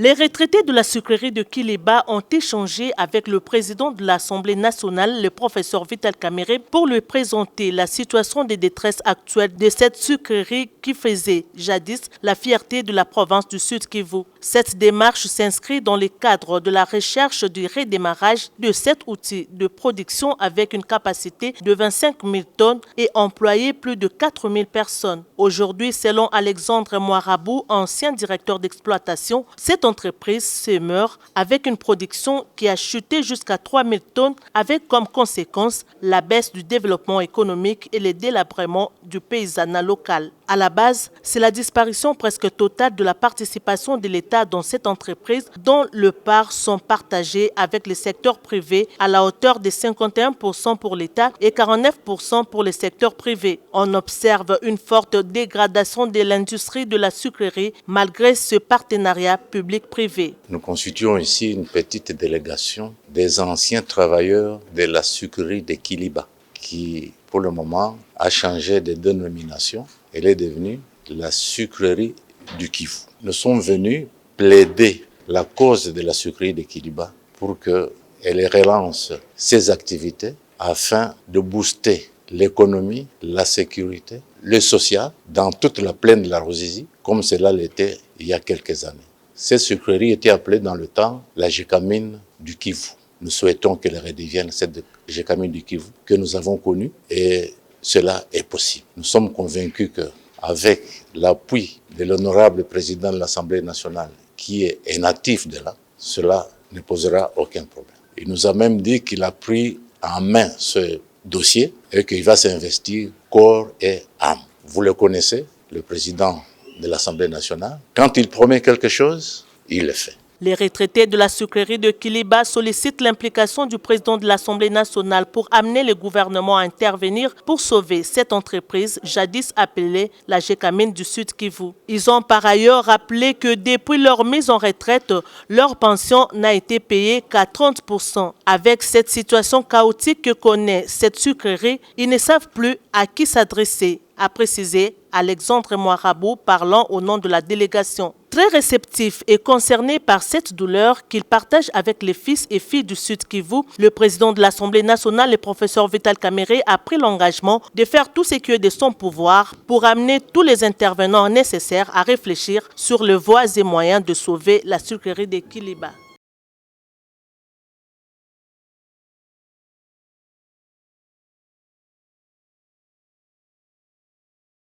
Les retraités de la sucrerie de Kiliba ont échangé avec le président de l'Assemblée nationale, le professeur Vital Kamerhe, pour lui présenter la situation de détresse actuelle de cette sucrerie qui faisait jadis la fierté de la province du Sud Kivu. Cette démarche s'inscrit dans le cadre de la recherche du redémarrage de cet outil de production avec une capacité de 25 000 tonnes et employer plus de 4 000 personnes. Aujourd'hui, selon Alexandre Moirabou, ancien directeur d'exploitation, cette entreprise se meurt avec une production qui a chuté jusqu'à 3 000 tonnes avec comme conséquence la baisse du développement économique et le délabrement du paysanat local. À la base, c'est la disparition presque totale de la participation de l'État dans cette entreprise dont les parts sont partagées avec le secteur privé à la hauteur de 51% pour l'État et 49% pour le secteur privé. On observe une forte dégradation de l'industrie de la sucrerie malgré ce partenariat public-privé. Nous constituons ici une petite délégation des anciens travailleurs de la sucrerie de Kiliba qui, pour le moment, a changé de dénomination. Elle est devenue la sucrerie du Kivu. Nous sommes venus plaider la cause de la sucrerie de Kiliba pour qu'elle relance ses activités afin de booster l'économie, la sécurité, le social dans toute la plaine de la Ruzizi, comme cela l'était il y a quelques années. Cette sucrerie était appelée dans le temps la Gécamine du Kivu. Nous souhaitons qu'elle redevienne cette Gécamine du Kivu que nous avons connue et cela est possible. Nous sommes convaincus qu'avec l'appui de l'honorable président de l'Assemblée nationale, qui est natif de là, cela ne posera aucun problème. Il nous a même dit qu'il a pris en main ce dossier et qu'il va s'investir corps et âme. Vous le connaissez, le président de l'Assemblée nationale. Quand il promet quelque chose, il le fait. Les retraités de la sucrerie de Kiliba sollicitent l'implication du président de l'Assemblée nationale pour amener le gouvernement à intervenir pour sauver cette entreprise jadis appelée la Gécamine du Sud Kivu. Ils ont par ailleurs rappelé que depuis leur mise en retraite, leur pension n'a été payée qu'à 30%. Avec cette situation chaotique que connaît cette sucrerie, ils ne savent plus à qui s'adresser, a précisé Alexandre Moirabou parlant au nom de la délégation. Très réceptif et concerné par cette douleur qu'il partage avec les fils et filles du Sud Kivu, le président de l'Assemblée nationale, le professeur Vital Kamerhe, a pris l'engagement de faire tout ce qui est de son pouvoir pour amener tous les intervenants nécessaires à réfléchir sur les voies et moyens de sauver la sucrerie de Kiliba.